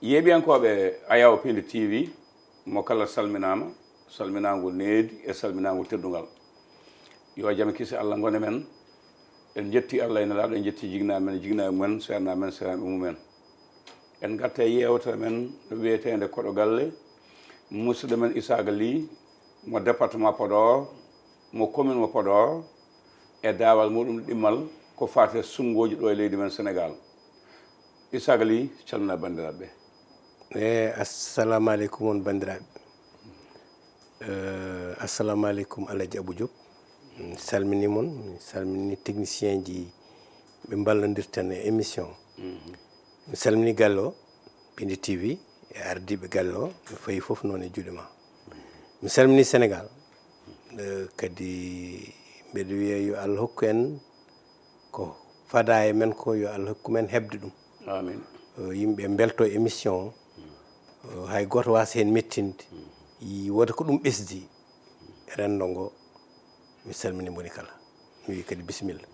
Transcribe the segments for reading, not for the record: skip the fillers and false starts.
yeeɓiyankoɓe ayaw Piindi TV mo kala salminama salminagol needi e salminagol teddugal yo jaam kisi Allah gone men en jetti Allah ene laaɗo en jetti jigna men serna men mumen en gatta yewtere men no wiyetede koɗo galle musidɗo men ISSA KA LY mo département Podor mo commune mo Podor e daawal muɗum ɗimmal ko fate sungoji ɗo e leydi men Sénégal ISSA KA LY calmina bandiraɓe assalamu aleykum on bandiraɓe assalamu aleykum Alaji Abou Diop mi salmini mon mi salmini technicien ji ɓe ballodirten e émission mi salmini galle o Piindi TV e ardiɓe galle o mi fayi foof noon e juuɗe ma mi salmini Sénégal kadi mbeɗa wiya yo Allah hokku en ko fada e men ko yo Allah hokku men hebde ɗum amin yimɓe belto émission o hay goto wasa hen mettinde woda ko ɗum ɓesdi rendo ngo mi salmini moni kala mi wi kadi bisimilla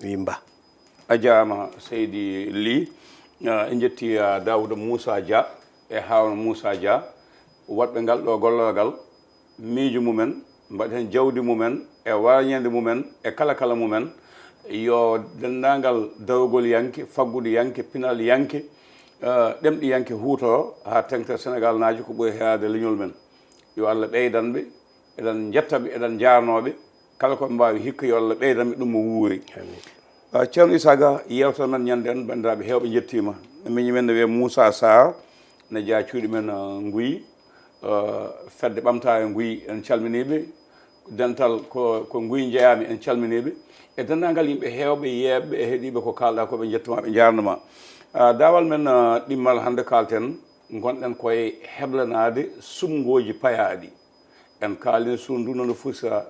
mi wi mba a jarama Seydi Ly en jetti Daouda Moussa Dia e Harouna Moussa Dia waɗɓe ngal ɗo gollorgal miijo mumen mbaɗen jawdi mumen e warñede mumen e kala mumen yo dendagal dawgol yanke faggude yanke pinal yanke ɗemɗi yanke huutoro ha tengta Sénégal naji ko ɓuri heerade leñol men yo Allah ɓeydanɓe eɗen jettaɓe eɗen jarnoɓe kala koɓe mbawi hikka yo Allah ɓeydanɓe ɗum mo wuuri ceerno ISSA KA yewtere men ñande en bandiraɓe hewɓe jettima miñi men ne wiye Moussa Sarr ne jaa cuuɗi men Nguyi fedde ɓamtare Nguyi en calminiɓe dental ko Nguyi jeeyami en calminiɓe e dendagal yimɓe hewɓe yeɓɓe e heeɗiɓe ko kalɗa koɓe jettuma ɓe jarnoma daawal men ɗimmal hande kalten gonɗen koye heblanade sumgoji payaɗi en kaalino sunduno no fusira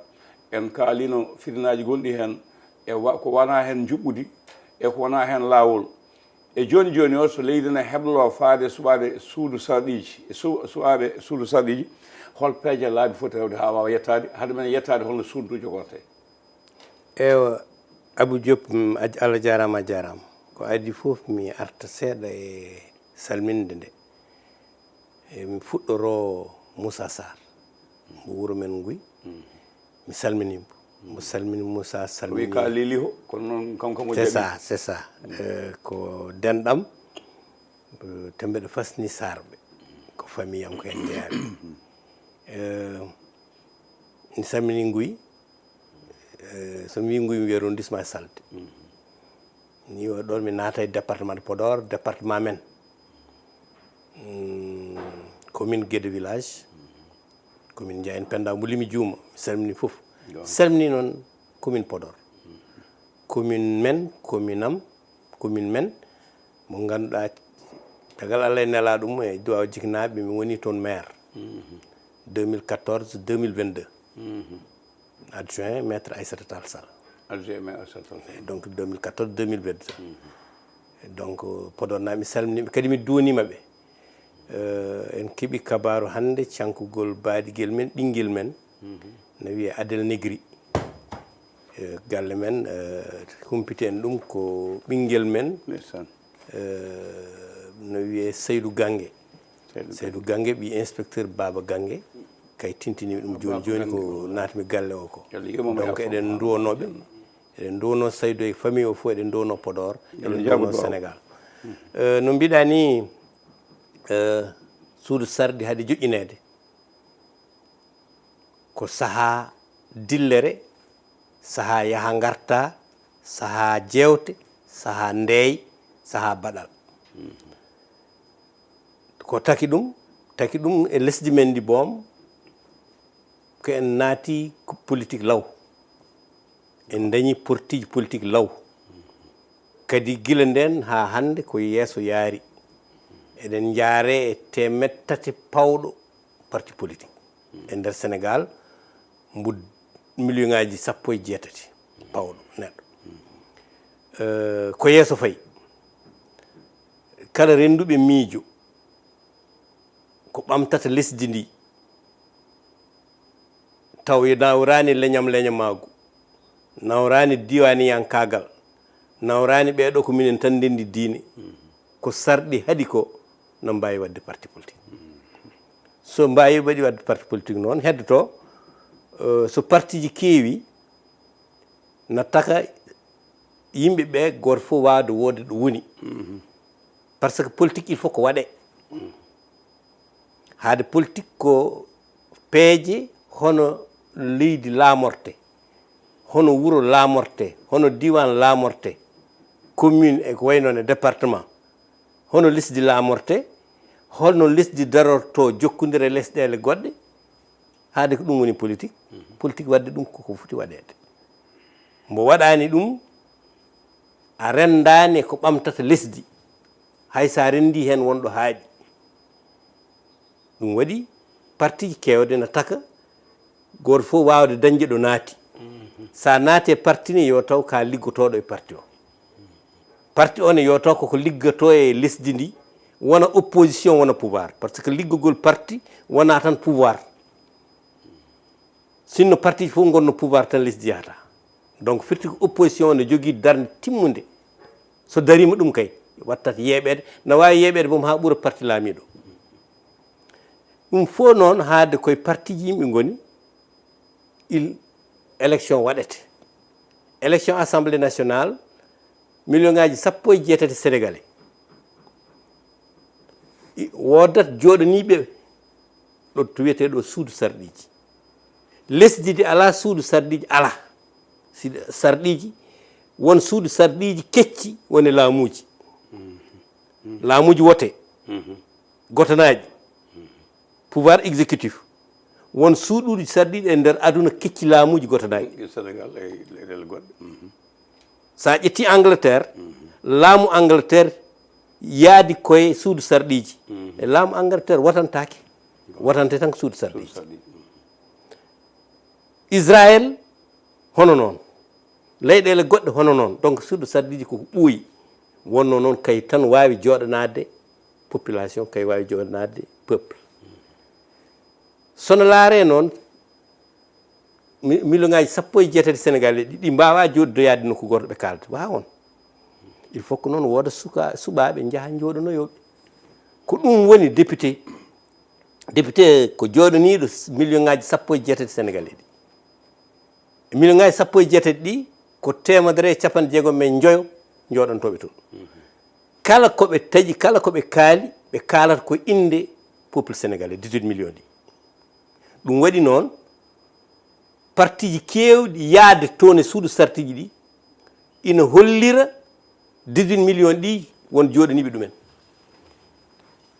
en kaalino fitinaji gonɗi hen e ko wona hen juɓɓudi e ko wona hen lawol e joni o so leydi ne heblo faade suɓade suudu sarɗiji suɓaɓe suudu sarɗiji hol peeje laabi foti rewde ha wawa yettade haade men yettade holno suudu jogorte ewa Abou Diop Allah jarama ko adi foof mi arta seeɗa e salminde nde mi fuɗɗoro Moussa Sarr mo wuuro men Nguyi mi salminimo mo salmini Moussa salmini ka liliho kono noon kanko c'est ça ko denɗam to mbeɗa fasni sarɓe ko famille am ko en jeyaɓe mi salmini Nguyi somi wi Nguyi mi wiya arrondissement Salde ni o ɗon mi naata e département de Podor département men commune Guédé village commune Ndiayen Penda Mbulimi Diouma mi salmini foof salmini noon commune Podor commune men commune men mo ganduɗa tagal Allah e nela ɗum e duwaw jiknaɓe mi woni toon maire 2014 2022 adjoint maître Aïssata Tall Sall donc 2014 2022 donc Podor naɓe mi salminiɓe kadi mi duwanima ɓe en keeɓi kabaru hande cankugol baadigel men ɓinguel men no wiye Adel Negri galle men humpiti en ɗum ko ɓinguel men no wiye Seydou Gangue ɓi inspecteur Baba Gangue kay tintini ɗum joni ko natmi galle o ko donc eɗen duwono Seydou e famille o fof eɗen duwono Podor eɗen duwono Sénégal no mbiɗa ni suudu sardi haade joƴƴinede ko saaha dillere saaha yaaha garta saaha jewte saaha ndeey saaha baɗal ko taki ɗum e lesdi men ndi boom ko en naati politique law en dañi portiji politique law kadi gila nden ha hande ko yeeso yaari eɗen jaare e temettati pawɗo parti politique e nder Sénégal mbo million ngaji 18 pawɗo neɗɗo ko yeeso fayi kala renduɓe miijo ko ɓamtata lesdi ndi taw nawrani leñamagu nawrani diwaniyankagal nawrani ɓeɗo ko minen tan ndendi diine ko sarɗi haadi ko no mbawi wadde parti politique so mbawi waɗi wadde parti politique noon heddoto so parti ji keewi na taka yimɓe ɓe goto fof wawde wodde ɗo woni par ce que politique il faut ko waɗe haade politique ko peeje hono leydi laamorte hono wuro laamorte hono diwan laamorte commune e ko way noon e département hono lesdi laamorte holno lesdi darorto jokkodire lesɗele goɗɗe haade ko ɗum woni politique politique wadde ɗum koko foti waɗede mbo waɗani ɗum a rendani ko ɓamtata lesdi hay sa rendi hen wonɗo haaɗi ɗum waɗi parti ji kewde na taka goto fof wawde dañde ɗo naati sa naati e parti ni yo taw ka liggotoɗo e parti o parti o ne yo taw koko liggoto e lesdi ndi wona opposition wona pouvoir par ce que liggogol parti wona tan pouvoir sinno parti ji fof gonno pouvoir tan lesdi yahata donc firti ko opposition ne jogui darde timmude so darima ɗum kay wattat yeeɓede ne wawi yeeɓede boom ha ɓuura parti laamiɗo ɗum fof noon haade koye parti ji yimɓe goni élection waɗete élection assemblée nationale million ngaji 17 sénégalais wodat joɗaniɓe ɗo to wiyeteɗo suudu sarɗiji lesdi ndi ala suudu sarɗiji ala si sarɗiji won suudu sarɗiji kecci woni laamuji laamuji wote gotanaji pouvoir exécutif won suuɗuɗi sarɗiɗi e nder aduna kecci laamuji gotanaji Sénégal e leyɗele goɗɗe sa ƴetti Angleterre laamu Angleterre yaadi koye suudu sarɗiji e laamu Angleterre watantake watante tan ko suudu sarɗiji Israël hono noon leyɗele goɗɗe hono noon donc suudu sarɗiji koko ɓooyi wonno noon kay tan wawi joɗanade population kay wawi joɗanade peuple sono laare noon million ngaji 17 sénégalais ɗi mbawa joddoyade no ko goto ɓe kalata wawon il faut que noon wooda suɓaɓe jaaha joɗanoyoɓe ko ɗum woni député ko joɗaniɗo million ngaji 17 sénégalais ɗi million ngaji 17 ɗi ko temedere e capanɗe jeegom e joyo joɗantoɓe toon kala koɓe taƴi kala koɓe kaali ɓe kalata ko inde peuple sénégalais 18 millions ɗi ɗum waɗi noon parti ji kewɗi yaade toon e suudu sartiji ɗi ina hollira 18 millions ɗi won joɗaniɓe ɗumen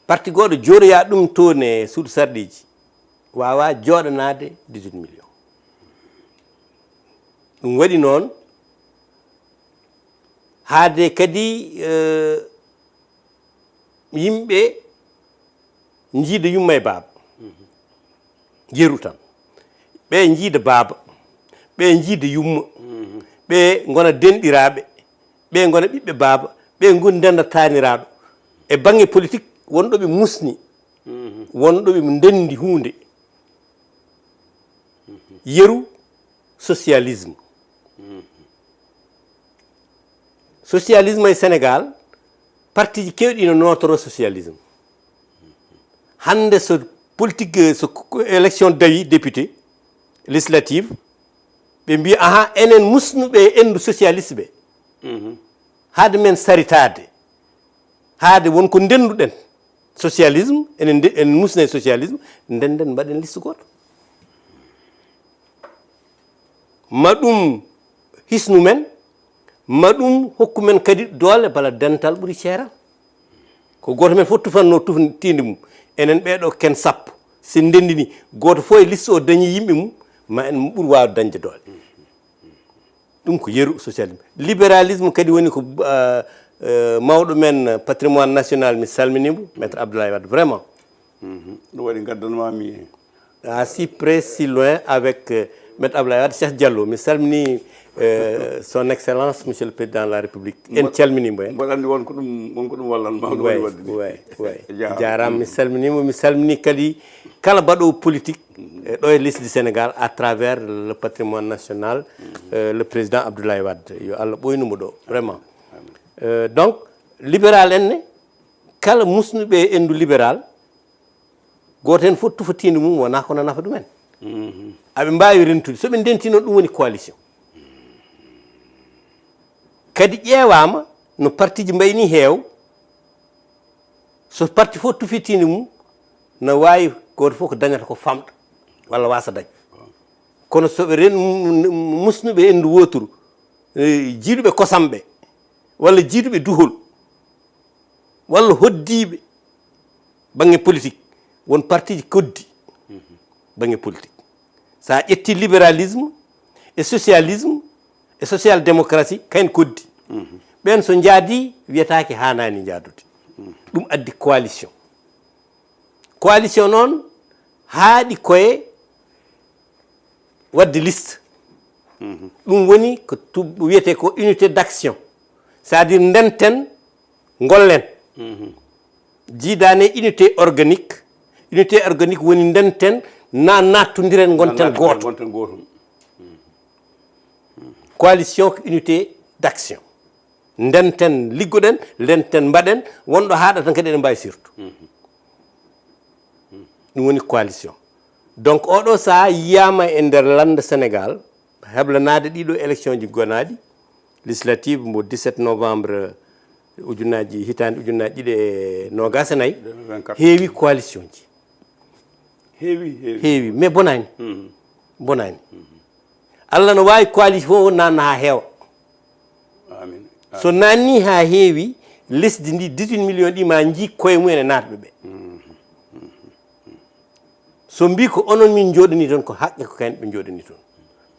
parti goɗo joroya ɗum toon e suudu sarɗiji wawa joɗanade 18 millions ɗum waɗi noon haade kadi yimɓe jiida yumma e baaba yeru tan ɓe jiida baaba ɓe jiida yumma ɓe gona denɗiraɓe ɓe gona ɓiɓɓe baaba ɓe goni ndenda taniraɗo e banggue politique wonɗoɓe musni wonɗoɓe ndendi hunde yeru socialisme socialisme e Sénégal parti ji kewɗi no notoro socialisme hande so politique so élection dawi député législative ɓe mbi aha enen musnuɓe e endu socialiste ɓe haade men saritade haade wonko ndenduɗen socialisme enen musna e socialisme ndenden mbaɗen liste goto ma ɗum hisnu men ma ɗum hokku men kadi doole bala dental ɓuuri ceeral ko goto men fof tufanno tufnitinde mum enen ɓeɗo ken sappo si ndendini goto fof e liste o dañi yimɓe mum ma en ɓuuri wawde dañde doole ɗum ko yeru socialisme libéralisme kadi woni ko mawɗo men patrimoine national mi salminimo maître Abdoulaye Wade vraiment ɗum waɗi gaddanmami si près si loin avec maître Abdoulaye Wade Cheikh Diallo mi salmini son excellence monsieur le président de la république en calminimo en mboɗo andi wonko ɗum wallanma ɗum waɗi wadde way jarama mi salmini kadi kala mbaɗowo politique ɗo e lesdi Sénégal à travers le patrimoine national le président Abdoulaye Wade yo Allah ɓoynumo ɗo vraiment donc libéral en ne kala musnuɓe endu libéral goto hen fof tufatinde mum wona kono nafa ɗumen aɓe mbawi rentude soɓe ndenti noon ɗum woni coalition kadi ƴeewama no parti ji mbayni heew so parti fof tufitinde mum no wawi goto fof ko dañata ko famɗa walla wasa dañ kono soɓe ren musnuɓe endu woturu jiiɗuɓe kosamɓe walla jiiɗuɓe duhol walla hoddiɓe banggue politique won parti ji koddi banggue politique sa ƴetti libéralisme et social démocratie kayen koddi ɓen so jaadi wiyatake hanani jaadude ɗum addi coalition noon haaɗi koye wadde liste ɗum woni ko wiyete ko unité d'action c'est à dire ndenten gollen jiidane unité organique woni ndenten nattodiren gonten goto coalition ko unité d'action ndenten liggoɗen lenten mbaɗen wonɗo haaɗa tan kadi eɗen mbawi surtout ɗum woni coalition donc oɗo saha yiyama e nder lande Sénégal heblanade ɗiɗo élection ji gonaɗi législative mo 17 novembre hitande ujunnaji ɗiɗi e nogas e nayyi heewi coalition ji heewi mais bonani Allah no wawi coalition fof nanna ha heewa so nanni ha heewi lesdi ndi 18 millions ɗi ma jii koye mumen e natɓe ɓe so mbi ko onon min jooɗani toon ko haqqe ko kayen ɓe jooɗani toon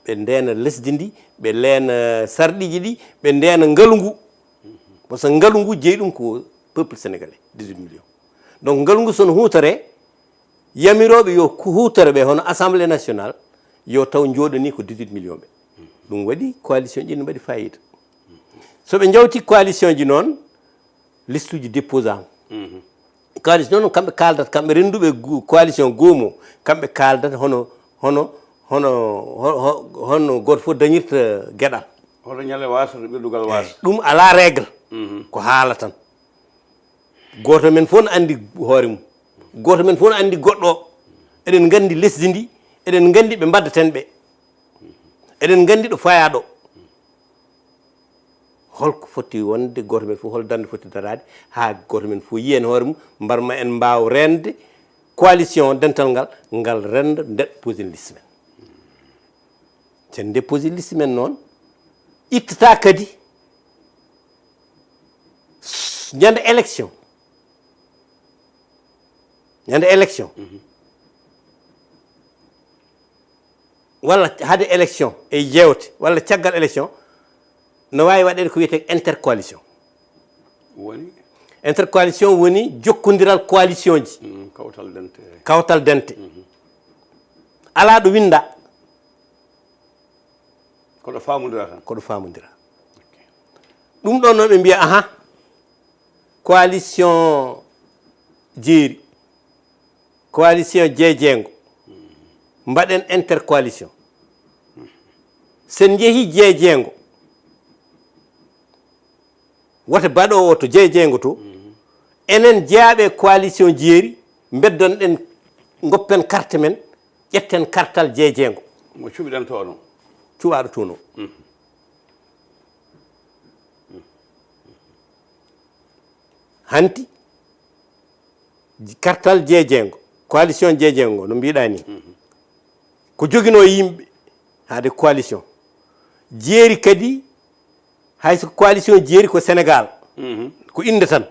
ɓe ndena lesdi ndi ɓe leena sarɗiji ɗi ɓe ndena ngaalu ngu par ce que ngaalu ngu jeeyi ɗum ko peuple sénégalais 18 millions donc ngaalu ngu sono hutore yamiroɓe yo hutore ɓe hono assemblée nationale yo taw jooɗani ko 18 millions ɓe ɗum waɗi coalition ji ne mbaɗi fayida soɓe jawti coalition ji noon liste uji déposama coalition noon kamɓe kaldata kamɓe renduɓe coalition goomo kamɓe kaldata hono goto fof dañirta gueɗal hoto ñale wasata ɓirdugal wasa ɗum ala règle ko haala tan goto men fof ne andi hoore mum goto men fof ne andi goɗɗo o eɗen gandi lesdi ndi eɗen gandi ɓe mbaddaten ɓe eɗen gandi ɗo fayaɗo holko foti wonde goto men fof hol dande foti darade ha goto men fof yiyen hoore mum mbarma en mbaw rende coalition dental ngal renda dépose liste men sen dépose liste men noon ittata kadi ñande élection walla hade élection e jewte walla caggal élection no wawi waɗede ko wiyete intercoalition woni jokkodiral coalition ji kawtal dente ala ɗo winda koɗo famodira ɗum ɗon noon ɓe mbiya aha coalition jeeri coalition jeejengo mbaɗen intercoalition sen jeehi jeejengo woto baɗowo to jeejengo to enen jeeyaɓe coalition jeeri beddon ɗen goppen carte men ƴetten kartal jeejengo mo cuɓiɗen to no cuɓaɗo to no hanti kartal jeejengo coalition jeejengo no mbiɗa ni ko joguino yimɓe haade coalition jeeri kadi hayso coalition jeeri ko Sénégal ko inde tan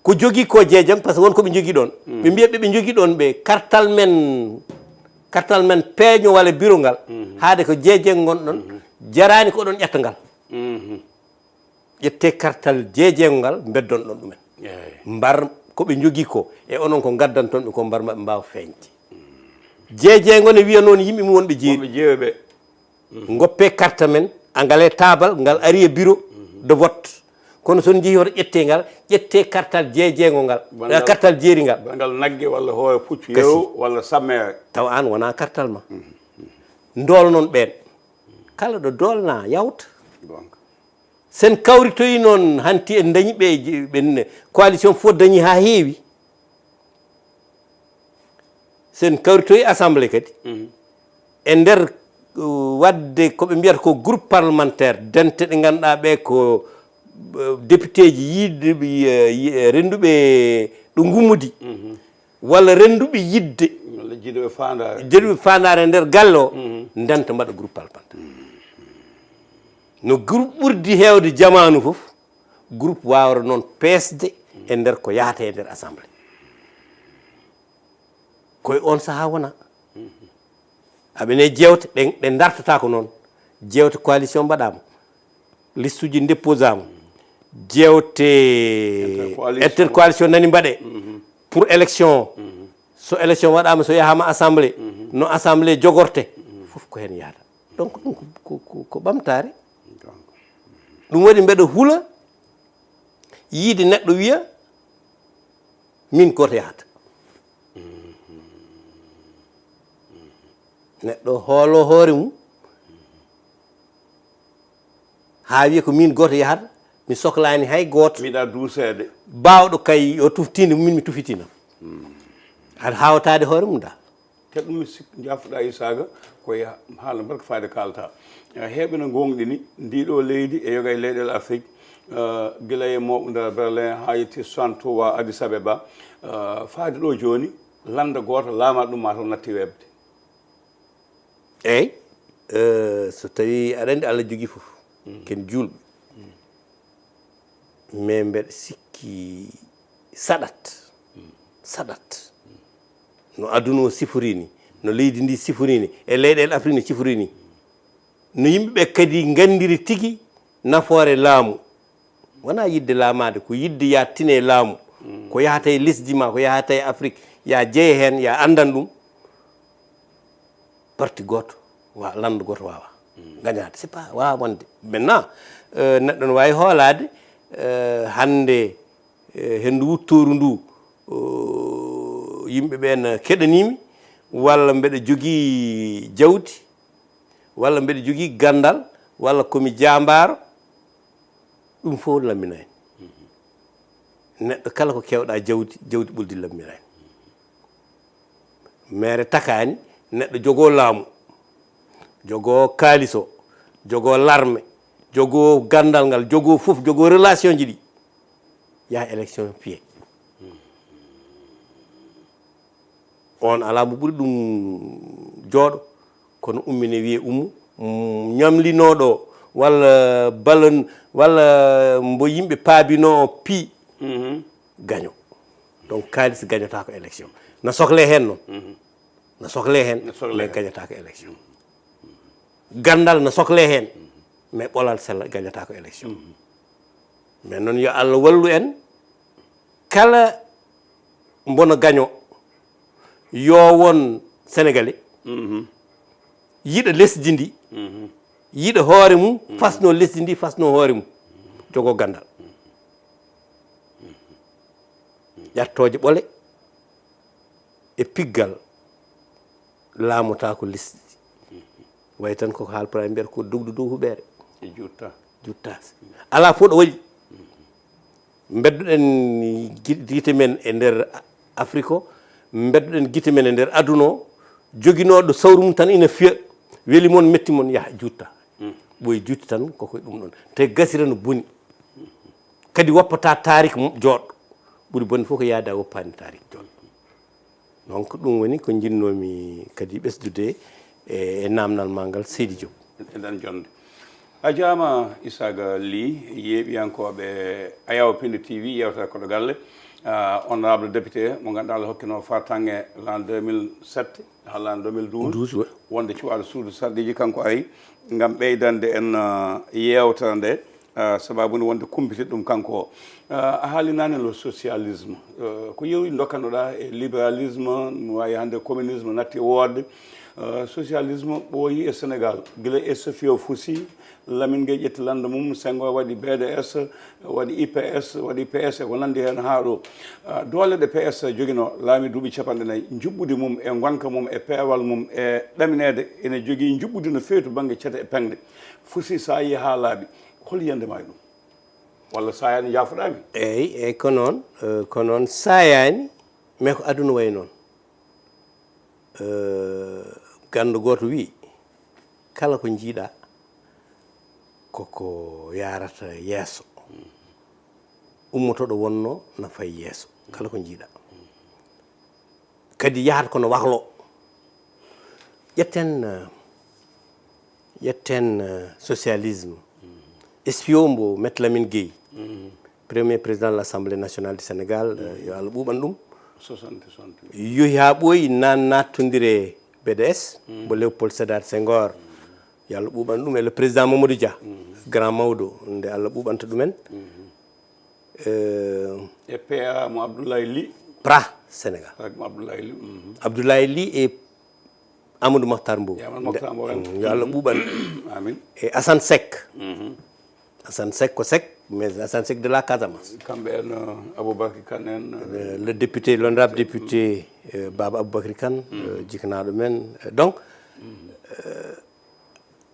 ko jogui ko jeejam par ce que wonko ɓe jogui ɗon ɓe mbiya ɓe jogui ɗon ɓe kartal men peeño walla bureau ngal haade ko jeejeng gonɗon jarani ko ɗon ƴetta ngal ƴette kartal jeejengo ngal beddon ɗon ɗumen mbar koɓe jogui ko e onon ko gaddan toon ɓe ko mbar maɓe mbawa feeñde jeejengo ne wiya noon yimɓe mum wonɓe jeeɓe goppe carte men angale tabal ngal ari e bureau de vote kono son jeehi hoto ƴette ngal ƴette kartal jeejengo ngal kartal jeeri ngal nagge walla hoore puccu yew walla sammere taw an wona kartal ma ndol noon ɓen kala ɗo dolna yawta sen kawritoyi noon hanti en dañi ɓe coalition fof dañi ha heewi sen kawritoyi assemblée kadi e nder wadde koɓe mbiyata ko groupe parlementaire dente ɗe ganduɗa ɓe ko député ji yiide renduɓe ɗo gummudi walla renduɓe yidde jiɗoɓe fandare e nder galle o denta mbaɗa groupe parlementaire no groupe ɓurdi hewde jamanu fof groupe wawra noon peesde e nder ko yahata e nder assemblée koye on saaha wona aɓene jewte ɗe dartata ko noon jewte coalition mbaɗama liste uji déposama jewte intercoalition nani mbaɗe pour élection so élection waɗama so yahama assemblée no assemblée jogorte fof ko hen yahata donc ɗum ko ɓamtare ɗum waɗi mbeɗa huula yiide neɗɗo wiya min goto yahata neɗɗo hoolo hoore mum ha wiya ko min goto yahata mi sohlani hay goto miɗa duusede bawɗo kay yo tuftinde min mi tufitina aɗa hawtade hoore mum dal te ɗum jafuɗa isaga koye haala mbarka fayde kalta heɓe no gonɗini ndiɗo leydi e yoga e leyɗele afrique guila e mawɓe berlin ha yetti 63 addis abeba faade ɗo joni landa goto laama ɗum ma taw natti webde eyyi so tawi aɗa andi Allah jogui foof ken julɓe mais mbeɗa sikki saɗat no aduna o sifori ni no leydi ndi sifori ni e leyɗele afrique no sifori ni no yimɓeɓe kadi gandiri tigui nafoore laamu wona yidde laamade ko yidde ya tine laamu ko yahata e lesdi ma ko yahata e afrique ya jeeye hen ya andan ɗum parti goto lando goto wawa gañade c'est pas wawa wonde maintenant neɗɗo ne wawi hoolade hande hendu wuttoru ndu yimɓeɓe ne keɗanimi walla mbeɗa jogui jawdi walla mbeɗa jogui gandal walla komi jambaro ɗum fof lamminani neɗɗo kala ko kewɗa jawdi ɓoldi lamminani maire takani neɗɗo jogo laamu jogo kaaliso jogo larme jogo gandal ngal jogo fof jogo relation ji ɗi yaha élection piye on ala mo ɓuuri ɗum jooɗo kono ummine wiye ummu ñamlinoɗo walla ballon walla mbo yimɓe paabino pi gaño donc kaalis gañota ko élection no sohle hen noon no sohle hen mais gañata ko élection gandal no sohle hen mais ɓolal sella gañata ko élection mais noon yo Allah wallu en kala mbono gaño yo won sénégalais yiɗa lesdi ndi yiɗa hoore mum fasno lesdi ndi fasno hoore mum jogo gandal ƴattoje ɓole e piggal laamota ko lesdi way tan koko haalpara mbiyata ko dogdu dow huɓere e jutta ala fof ɗo waɗi bedduɗen guite men e nder afrique o bedduɗen guite men e nder aduna o joguinoɗo sawru mum tan ina fiya weeli moon metti moon yaha jutta ɓoye jutti tan kokoye ɗum ɗon te gasira no boni kadi woppata tarik jooɗɗo ɓuuri bonde fof ko yaada woppani tarik jooɗɗo donc ɗum woni ko jinnomi kadi ɓesdude e namdal ma ngal Seydi Diop eɗen jonde a jaama ISSA KA LY yeeɓiyankoɓe Ayaw Piindi TV yewtere koɗo galle honorable député mo ganduɗa Allah hokkino fartange l'an 2007 ha l'an 2012 wonde cuwaɗo suudu sarɗiji kanko ari gam ɓeydande en yewtere nde sababude wonde kumpitiɗ ɗum kanko o a haali nane le socialisme ko yewi dokkannoɗa e libéralisme no wawi hande communisme natti woodde socialisme ɓooyi e sénégal guila e sofio fusi Lamine Gueye ƴetti lande mum Senghor waɗi BDS waɗi IPS waɗi PS ko nandi hen ha ɗo doole ɗe PS joguino laami duuɓi 40 juɓɓudi mum e gonka mum e peewal mum e ɗaminede ene jogui juɓɓudi no fewi to banggue ceete e pengde fusi sa yi ha laaɓi hol yande ma ɗum walla sayani jafoɗami eyyi ko noon sayani mais ko aduna way noon gandu goto wi kala ko jiiɗa koko yarata yeeso ummotoɗo wonno na fay yeeso kala ko jiiɗa kadi yahata kono wahlo ƴetten socialisme espio mbo Maître Lamine Gueye premier président de l'Assemblée nationale du Sénégal yo Allah ɓuuɓan ɗum 60 yohi ha ɓooyi nattodire BDS mbo Léopold Sédar Senghor yo Allah ɓuuɓan ɗum e le président Mamadou Dia grand mawɗo nde Allah ɓuuɓanta ɗumen e PA mo Abdoulaye Ly pra Sénégal mo Abdoulaye Ly Abdoulaye Ly et Amadou Mahtar Mbow yo Allah ɓuuɓan amin e Assane Seck Assane Seck ko Seck mais Assane Seck de la Casamance kamɓe en Aboubacry Kane en le député l'honorable député Baba Aboubacry Kane jikanaɗo men donc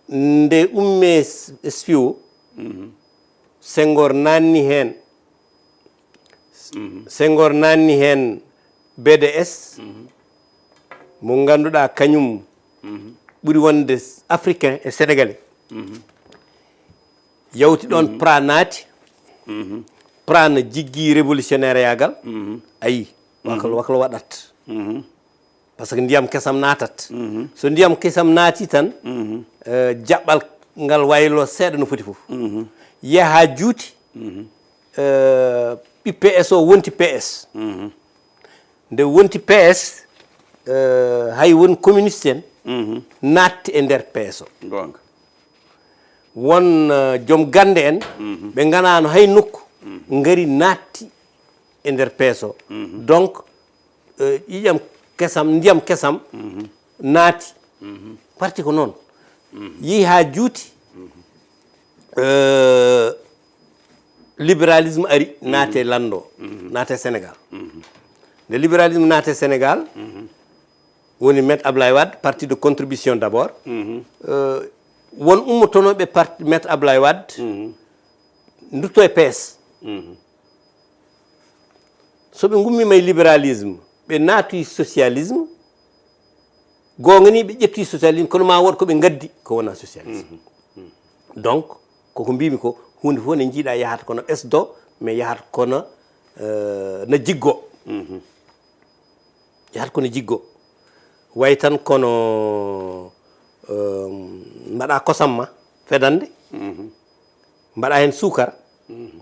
nde umme espio Senghor nanni hen BDS mo ganduɗa kañum ɓuuri wonde africain et sénégalais yawti ɗon pra naati pra no jiggi révolutionnaire yagal ayi waklo waɗat par ce que ndiyam kesam natat so ndiyam kesam naati tan jaɓɓal ngal waylo seeɗa no foti foof yaha juuti PS o wonti PS nde wonti PS hay won communiste en natti e nder PS o gonga won joom gande en ɓe ganano hay nokku ngari natti e nder PS o donc ƴiƴam kesam ndiyam kesam naati parti ko noon yeehi ha juuti libéralisme ari naate lando naate Sénégal nde libéralisme naate Sénégal woni Maître Abdoulaye Wade parti de contribution d'abord won ummotonoɓe parti Maître Abdoulaye Wade dutto e PS soɓe gummima e libéralisme ɓe naatoyi socialisme gonga ni ɓe ƴetti socialisme kono ma wot koɓe gaddi ko wona socialisme donc koko mbimi ko hunde fof ne jiiɗa yahata kono ɓesdo mais yahata kono no jiggo yahata kono jiggo way tan kono mbaɗa kosam ma fedande mbaɗa hen sukara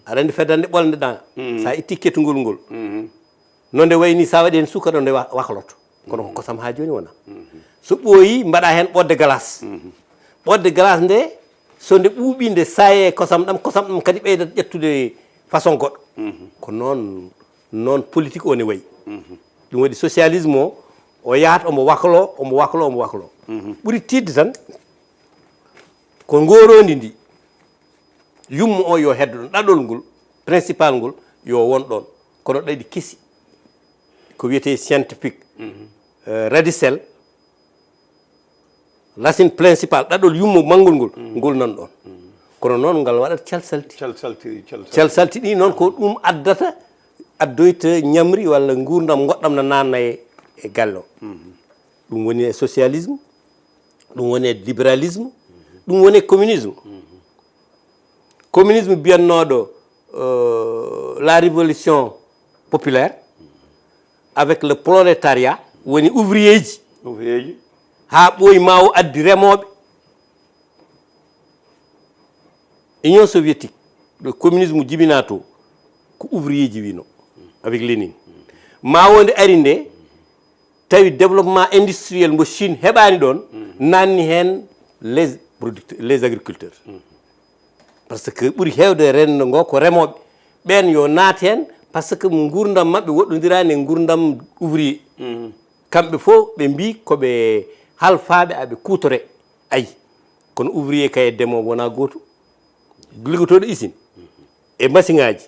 aɗa andi fedande ɓolde ɗa sa itti kettugol ngol nonde wayni sa waɗi hen sukara nde wakloto kono ko kosam ha joni wona so ɓooyi mbaɗa hen ɓodde glace ɓodde glace nde so nde ɓuuɓi nde saye kosam ɗam kadi ɓeydat ƴettude façon goɗɗo ko noon politique o ne wayi ɗum waɗi socialisme o yahata omo waklo ɓuri tidde tan ko ngorondi ndi yummo o yo heddo ɗon ɗaɗol ngol principal ngol yo won ɗon kono ɗaɗi kesi ko wiyete scientifique radicelle racine principal ɗaɗol yummo manngol ngol nan ɗon kono noon ngal waɗat calsalti ɗi noon ko ɗum addata addoyta ñamri walla gurdam goɗɗam no nanna e galle o ɗum woni e socialisme ɗum woni e libéralisme ɗum woni e communisme communisme biyannoɗo la révolution populaire avec le prolétariat woni ouvrier ji ha ɓooyi ma o addi remoɓe union soviétique le communisme jibina to ko ouvrier ji wino avec Lénine ma wonde ari nde tawi développement industriel mo Chine heɓani ɗon nanni hen les agriculteurs par ce que ɓuuri hewde rendo ngo ko remoɓe ɓen yo naat hen par ce que gurdam mabɓe woɗɗodirani e gurdam ouvrier kamɓe fof ɓe mbi koɓe halfaɓe aɓe kutore ayi kono ouvrier kay demowo wona goto liggotoɗo usine e machine ngaji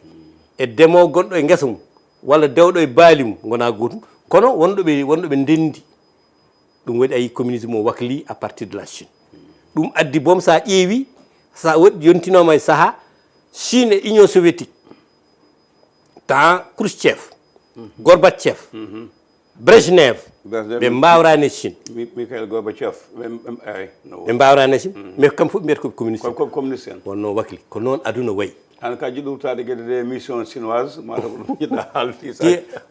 e demowo gonɗo e guesa mum walla dewɗo e baali mum gona gotum kono wonɗoɓe ndendi ɗum waɗi ayi communisme o wakli à partir de la Chine ɗum addi boom sa ƴeewi sa woɗɗi yontinoma e saaha Chine et Union soviétique temps Khrouchtchev Gorbatchev Brezhnev ɓe mbawrani Chine Mikhail Gorbachev ɓe mbawrani Chine mais kam fof ɓe mbiyata koɓe communiste ko communiste en wonno wakli ko noon aduna wayi an ka jiɗɗurtade gueɗe ɗe mission chinoise mata ko ɗum jiɗɗa haalti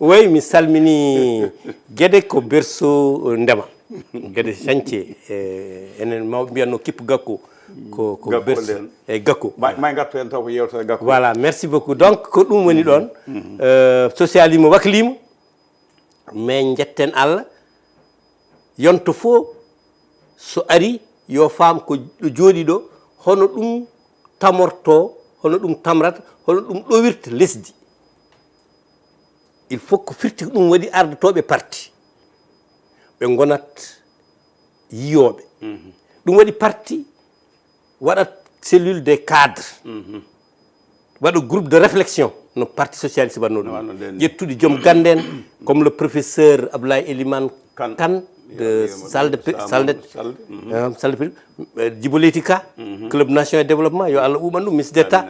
wayi mi salmini gueɗe ko berceau ndema gueɗe chantier enen mawɓe mbiyanno kippu gakko ko berceau e gakko ma gatto hen taw ko yewtere gakko voilà merci beaucoup donc ko ɗum woni ɗon socialisme waklima mais jetten Allah yonto fo so ari yo faam ko ɗo jooɗi ɗo hono ɗum tamorto hono ɗum tamrata hono ɗum ɗowirta lesdi il faut ko firti ɗum waɗi ardotoɓe parti ɓe gonat yiyoɓe ɗum waɗi parti waɗat cellule des cadres waɗa groupe de réflexion no parti socialiste wanno ɗum ƴettude joom gande en comme le professeur Abdoulaye Elimane Kane de salle de Djibo Leyti Ka club national de développement yo Allah ɓuuɓan ɗum ministre d'état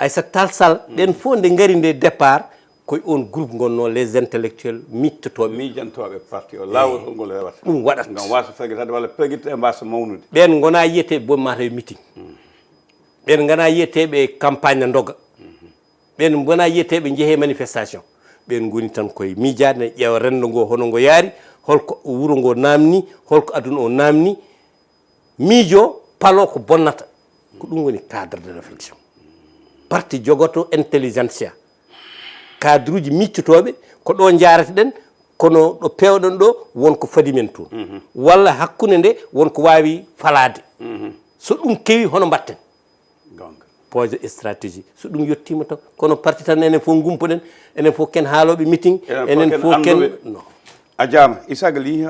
Aissata Tall Sall ɗen fof nde gari nde départ koye on groupe gonno les intellectuels miijantoɓe parti o lawol holngol rewata ɗum waɗat gam wasa fegitade walla peguitte e mbasa mawnude ɓen gona yiyeteɓe boom mata e meeting ɓen gona yiyeteɓe campagne doga ɓen gona yiyeteɓe jeehe manifestation ɓen goni tan koye miijade ne ƴeewa rendo ngo hono ngo yaari holko wuro ngo namni holko aduna o namni miijo palo ko bonnata ko ɗum woni cadre de réflexion parti jogoto intelligentsia cadre uji miccotoɓe ko ɗo jarata ɗen kono ɗo pewɗon ɗo wonko fadi men toon walla hakkude nde wonko wawi falade so ɗum kewi hono mbatten projet et stratégie so ɗum yettima tan kono parti tan enen fof gumpoɗen enen fof ken haaloɓe meeting enen fof ken non a jaama ISSA KA LY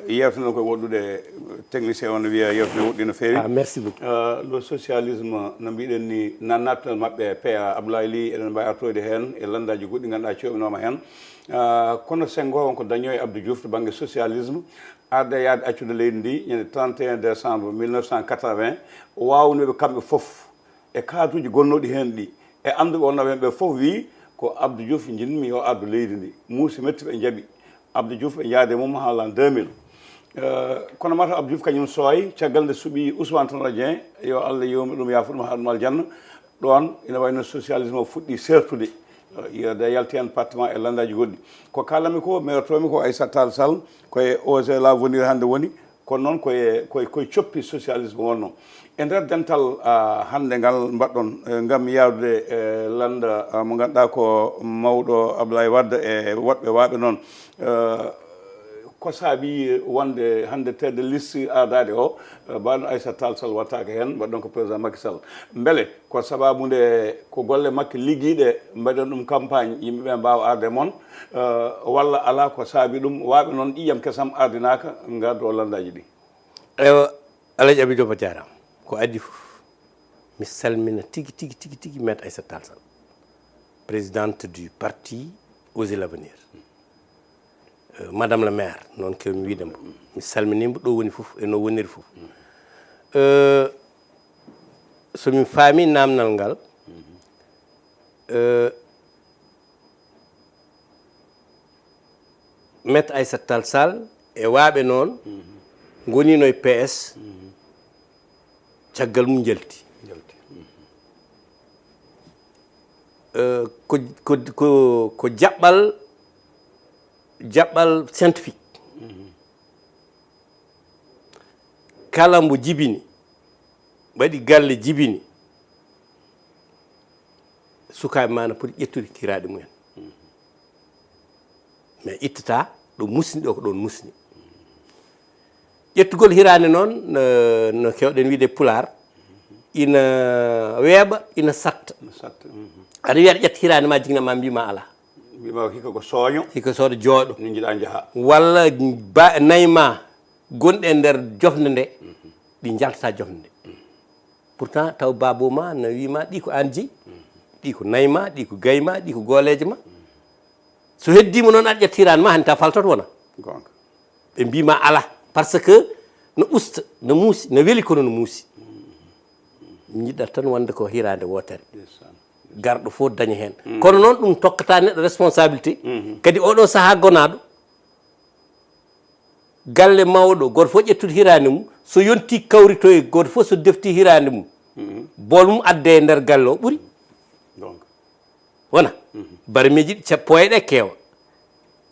yewtano koye woɗɗude technicien on wiya yewtene woɗɗi no feewi merci beaucoup le socialisme no mbiɗen ni nattal maɓɓe PA Abdoulaye Ly eɗen mbawi artoyde hen e landaji goɗɗi ganduɗa coɓinoma hen kono Senghor wonko daño e Abdou Diouf to banggue socialisme arde yaade accude leydi ndi ñande 31 décembre 1980 wawnoɓe kamɓe foof e cadre uji gonnoɗi hen ɗi e anduɓe wonnoɓe hen ɓe foof wi ko Abdou Diouf jinmi yo ardu leydi ndi muusi metti ɓe jaaɓi Abdou Diouf ɓe jaade mum ha l'an 2000 kono mata Abdou Diouf kañum sooy caggal nde suuɓi Ousmane Tanor Dieng yo Allah yewmi ɗum yaafo ɗum haɗum aljanna ɗon ina wayno socialisme o fuɗɗi sertude yode yalti hen partement e landaji goɗɗi ko kalanmi ko merotomi ko Aissata Tall Sall koye osé l'avenir hande woni kono noon koye coppi socialisme wonno e nder dental hande ngal mbaɗɗon gam yawde landa mo ganduɗa ko mawɗo Abdoulaye Wade e woɗɓe waɓe noon ko saabi wonde hande tête de liste adade o mbaɗo Aissata Tall Sall wattake hen mbaɗɗon ko président Macky Sall beele ko sababude ko golle makko ligguiɗe mbaɗen ɗum campagne yimɓeɓe mbawa arde moon walla ala ko saabi ɗum waɓe noon ƴiƴam kesam ardinaka gardo o landaji ɗi ewa Alaji Abidou Ba jarama ko adi fof mi salmina tigi maître Aissata Tall Sall présidente du parti Osez l'avenir madame la maire noon kewmi widemo mi salminimo ɗo woni fof e no woniri fof somi faami namdal ngal maître Aissata Tall Sall e waaɓe noon gonino e PS caggal mum jalti ko jaɓɓal scientifique kala mbo jibini waɗi galle jibini sukaɓe ma no poti ƴettude kiraɗe mumen mais ittata ɗo musni ɗo ko ɗon musni ƴettugol hirande noon no kewɗen wiide PULAAR ina weeɓa ina satta aɗa wiya aɗa ƴetta hirande ma jignama mbima ala mbima hikka ko sooño hikka soodo jooɗo ni jiiɗa jaaha walla nayyi ma gonɗe e nder jofde nde ɗi jaltata jofde nde pourtant taw babo ma no wima ɗi ko an jeeyi ɗi ko nayyi ma ɗi ko gayi ma ɗi ko gooleje ma so heddima noon aɗa ƴetta hirande ma hannta faltoto wona ɓe mbima ala par ce que no usta no muusi no weeli kono no muusi ñiɗɗa tan wonde ko hirande wotere garɗo fof daña hen kono noon ɗum tokkata neɗɗo responsabilité kadi oɗo saaha gonaɗo galle mawɗo goto fof ƴettude hirande mum so yonti kawrito e goto fof so defti hirande mum bol mum adde e nder galle o ɓuuri wona barmiji ɗi poyeɗe keewa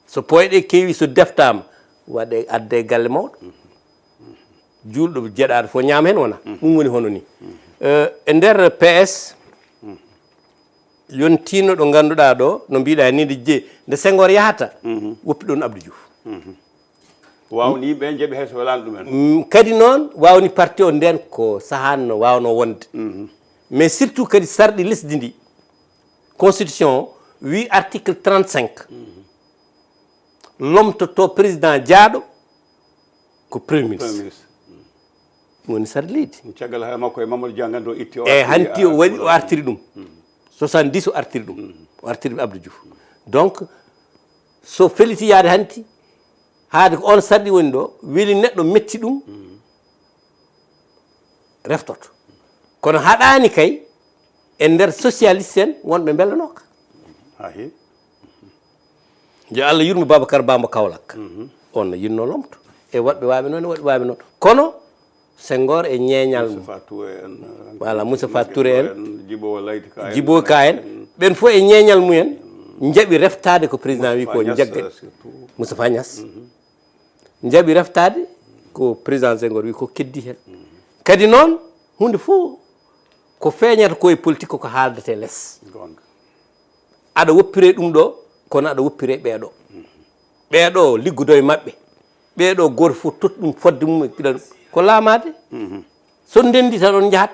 so poyeɗe keewi so deftama waɗe adde e galle mawɗo julɗo jeeɗaɗo fof ñaama hen wona ɗum woni hono ni e nder PS yontino ɗo ganduɗa ɗo no mbiɗa ni nde Senghor yahata woppi ɗon Abdou Diouf wawni yimɓe jeeɓi hayso welani ɗumen kadi noon wawni parti o nden ko sahan no wawno wonde mais surtout kadi sarɗi lesdi ndi constitution o wi article 35 lomtoto président jaaɗo ko premier ministre woni sarɗi leydi caggal hay makko e Mamadou Dia gando itti e hanti o waɗi o artiri ɗum 70 o artiri ɗum o artiri ɗum Abdou Diouf donc so feliti yaade hanti haade ko on sarɗi woni ɗo weeli neɗɗo metti ɗum reftoto kono haɗani kay e nder socialiste en wonɓe bellanoka yo Allah yurmi Babacar Bamba Kaolack on no yinno lomto e woɗɓe waɓe noon e woɗɓe waɓe noon kono Senghor e ñeeñal voilà Moustapha Touré en Djibo Ka en ɓen fof e ñeeñal mumen jaɓi reftade ko président wi ko jagga Moustapha Niass jaɓi reftade ko président Senghor wi ko keddi hen kadi noon hunde fof ko feeñata koye politique koko haaldete less aɗa woppire ɗum ɗo kono aɗa woppire ɓeeɗo ɓeeɗo liggodo e maɓɓe ɓeeɗo goto fof totti ɗum fodde mum e ɗiɗa ko laamade so ndendi tan on jahat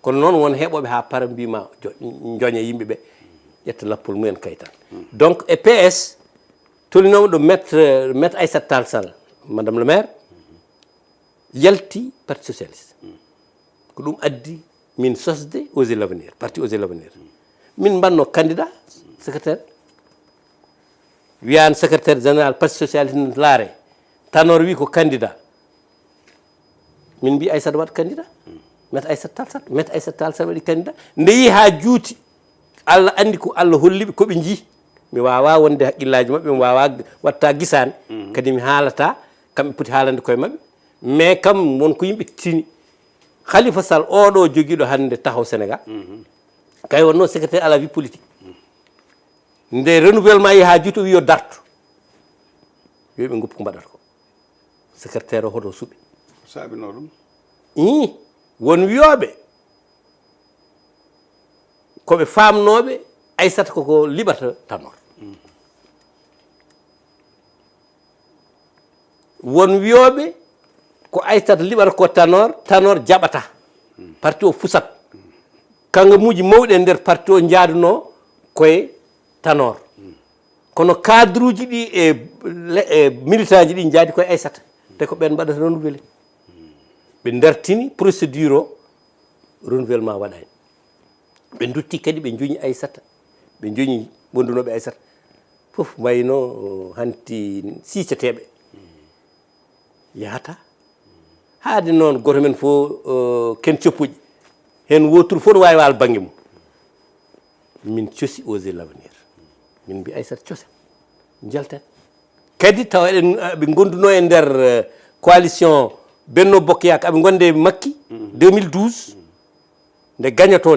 kono noon won heɓoɓe ha para mbima joña yimɓeɓe ƴetta lappol mumen kay tan donc e PS tolinomo ɗo maître Aissata Tall Sall madame le maire yalti parti socialiste ko ɗum addi min sosde Osez l'avenir parti Osez l'avenir min mbanno candidat secrétaire wiyani secrétaire général parti socialiste laare Tanor wi ko candidat min mbi Aissata waɗa candidat maître Aissata Tall Sall maître Aissata Tall Sall waɗi candidat nde yi ha juuti Allah andi ko Allah holliɓe koɓe jii mi wawa wonde haqqillaji mabɓe mi wawa watta guisane kadi mi haalata kamɓe poti haalande koye mabɓe mais kam wonko yimɓe tini Khalifa Sall oɗo joguiɗo hande tahaw Sénégal kay wonno secrétaire à la vie politique nde renouvellement yi ha juuti o wi yo darto yoɓe goppu ko mbaɗata ko secrétaire o hoto suuɓi saabino ɗum won wiyoɓe koɓe famnoɓe Aissata koko liɓata Tanor won wiyoɓe ko Aissata liɓata ko Tanor jaɓata parti o fusat kangamuji mawɗi e nder parti o jaaduno koye Tanor kono cadre uji ɗi e militant ji ɗi jaadi koye Aissata te ko ɓen mbaɗata renouvelé ɓe dartini procédure o renouvellement waɗani ɓe dutti kadi ɓe joñi Aissata ɓe joñi wondunoɓe Aissata fof wayno hanti sicateɓe yahata haade noon goto men fof ken coppuƴi hen woturu fof no wawi wal banggue mum min coosi Osez l'avenir min mbi Aissata coosen jalten kadi tawa eɗen ɓe gonduno e nder coalition Benno Bokk Yaka aɓe gonde Makki 2012 nde gagnoto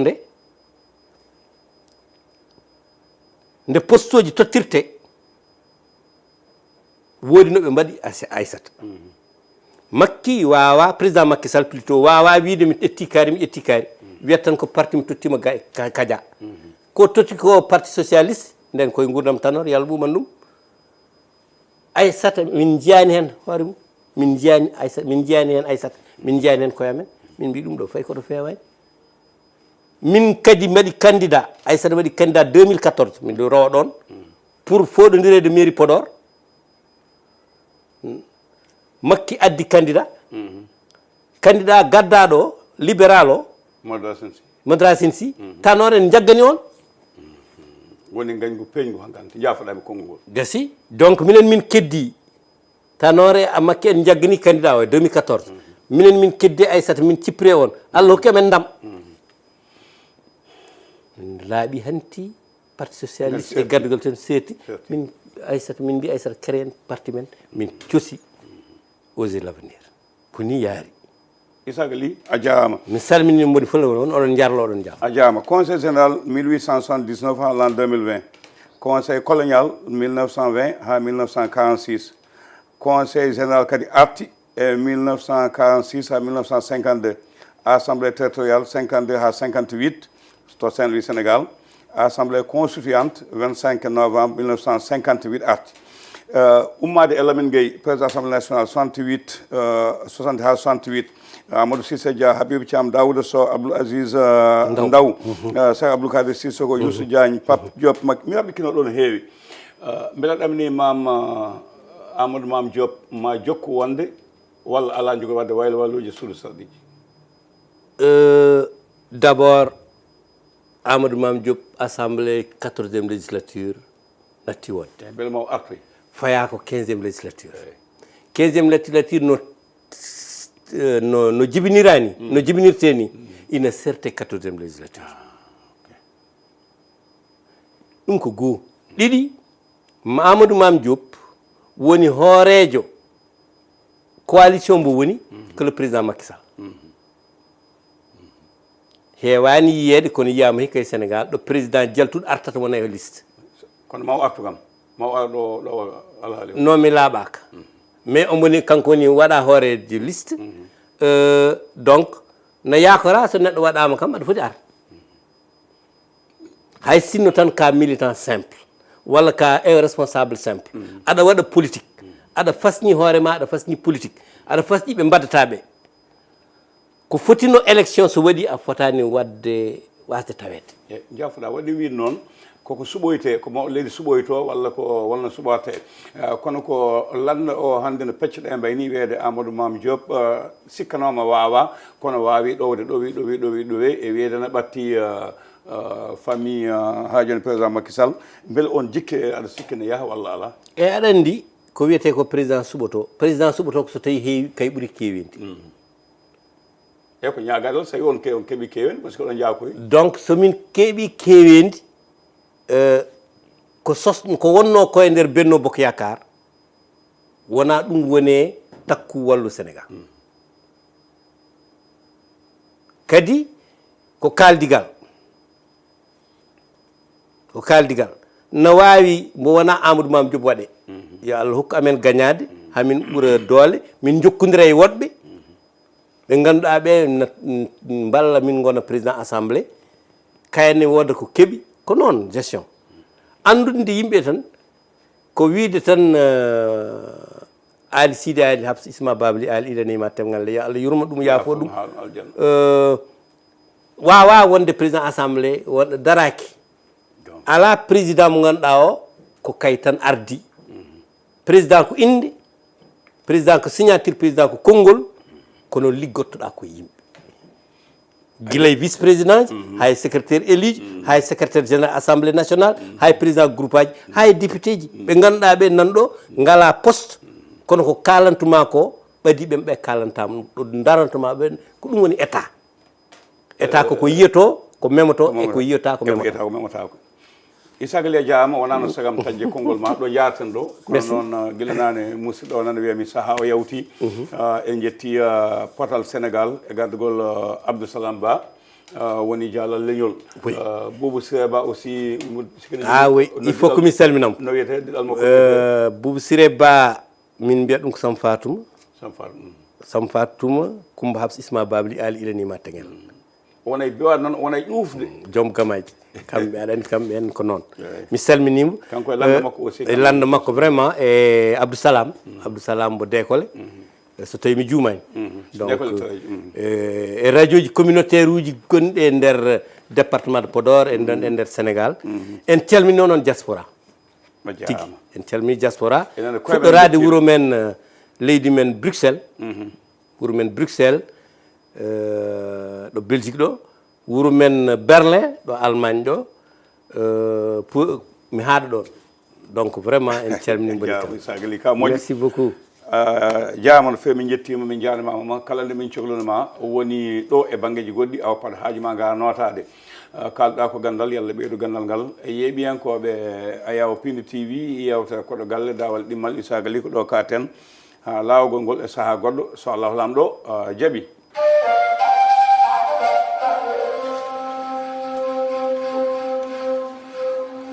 nde postoji tottirte woodi no ɓe mbaɗi Aissata Makki wawa président Macky Sall plutôt wawa wiide mi ƴetti kaari wiyat tan ko parti mi tottima Kadia ko totti ko parti socialiste nden koye gurdam Tanor yalla ɓuman ɗum Aissata min jiyani hen hoore mum min jiyani hen Aissata min jiyani hen koye amen min mbi ɗum ɗo fayi koto fewani min kadi mbaɗi candidat Aissata waɗi candidat 2014 min ɗo rowa ɗon pour foɗodirede mairie Podor Makki addi candidat candidat gaddaɗo libéral o Madrasin Sy Tanor en jaggani on woni gañgu peñgu hankante jafoɗaɓe konngol gasi donc minen min keddi Tanor e Makki en jaggani candidat o e 2014 minen min kedde Aissata min cipre on Allah hokki amen ndam min laaɓi hanti parti socialiste e gardugal ten seeti min Aissata min mbi Aissata créen parti men min cosi oser l'avenir ko ni yaari ISSA KA LY a jarama mi salmini moni fof on oɗon jarlo oɗon jam a jarama conseil général 1879 ha l'an 2020 conseil colonial 1920 ha 1946 conseil général kadi arti e 1946 à 1952 assemblée territoriale 52 à 58 to Saint-Louis Sénégal assemblée constituante 25 novembre 1958 arti ummade e Lamine Gueye président assemblée nationale 68 60 à 68 Amadou Cissé Dia Habib Thiam Daouda Sow Abdoul Aziz Ndaw Cheikh Abdou Kadir Sissoko Youssou Diagne Pape Diop mi raɓɓikino ɗo no heewi mbeɗa ɗamini mam Amadou Mame Diop ma jokku wonde walla ala jogo wadde waylo walluji suudu sarɗiji d'abord Amadou Mame Diop assemblée 14e législature natti wonde beele maw artoy faya ko 15e législature 15e législature no jibinirani no jibinirte ni ina serte 14e législature ɗum ko goo ɗiɗi Amadou Mame Diop woni hoorejo coalition mbo woni que le président Macky Sall heewani yiyede kono yiyama hikka e Sénégal ɗo président jaltuɗo artata wona e liste kono maw artu kam maw ar ɗo alhaali non mi laaɓaka mais omo woni kanko woni waɗa hoorejo liste donc no yakora so neɗɗo waɗama kam aɗa foti ar hay sinno tan ka militant simple walla ka responsable simple aɗa waɗa politique aɗa fasñi hoorema aɗa fasñi politique aɗa fasñi ɓe mbaddataɓe ko fotino élection so waɗi a fotani wasde tawede jafuɗa waɗi wi noon koko suɓoyte ko leydi suɓoyto walla ko wonno suɓorte kono ko landa o hannde no peccoɗe mbayni wiyede Amadou Mame Diop sikkanoma wawa kono wawi ɗowde ɗowi e wiyede no ɓatti famille ha joni président Macky Sall beele on jikke aɗa sikki ne yaaha walla ala e aɗa andi ko wiyete ko président suɓoto ko so tawi heewi kay ɓuuri kewinde e ko ñagadal so tawi on keeɓi kewen par ce que oɗon jaakoy donc somin keeɓi kewendi ko wonno ko e nder Benno Bokk Yakar wona ɗum wone takku wallu Sénégal kadi ko kaldigal no wawi mo wona Amadou Mame Diop waɗe yo Allah hokku amen gagnade hamin ɓuura doole min jokkodira e woɗɓe ɓe ganduɗa ɓe balla min gona président assemblée kayenne woda ko keeɓi ko noon gestion andude yimɓe tan ko wiide tan Ali Sidi Ali Habs Isma Babli Ali ilanima temgal yo Allah yurma ɗum yaafo ɗum wawa wonde président assemblée wonɗo daraki ala président mo ganduɗa o ko kay tan ardi président ko inde président ko signature président ko konngol kono liggottoɗa ko yimɓe guilay vice président hay secrétaire élu hay secrétaire général assemblée nationale hay président groupe aji hay député ji ɓe ganduɗa ɓe nanɗo ngala poste kono ko kalantuma ko ɓadi ɓe kalantama ɗo darantuma ɓe ko ɗum woni état koko yiyato ko memoto e ko yiyata ko memotako ISSA KA LY jaama wonano sagam taƴde konngol ma ɗo jarten ɗo kono noon guilanane musidɗo o nana wiyami saaha o yawti en jetti potal Sénégal e gardugol Abdoussalam Ba woni jaalal leñol Boubou Siré Ba aussi oui il faut que mi salminamo no wiyete ɗiɗal makko Boubou Siré Ba min mbiyat ɗum ko Sam Fatouma Coumba Habs Isma Babli Ali ilanima tagel wonay biwa noon wonay ƴuufde joom gamaji kamɓe aɗa andi kamɓe en ko noon mi salminimo kanko e landa makko aussi landa makko vraiment e Abdoussalam mbo décollé so tawi mi juumani donc e radio ji communautaire uji gonɗi e nder département de Podor e nder Sénégal en calmini noon diaspora tigi en calmini diaspora fuɗɗorade wuuro men leydi men Bruxelles wuuro men Bruxelles ɗo Belgique ɗo wuro men Berlin ɗo Allemagne ɗo mi haɗa ɗon donc vraiment en calmini mboɗi tan merci beaucoup jaama no feewi min jettima min jaarnimama kala nde min cohlunoma woni ɗo e banggueji goɗɗi awa pat haaju ma ga notade kalɗa ko gandal yalla ɓeydu gandal ngal e yeeɓiyankoɓe a yawa Piindi TV yewta koɗo galle dawal ɗimmal ISSA KA LY ko ɗo katen ha lawol ngol e saaha goɗɗo so Allah lamɗo jaaɓi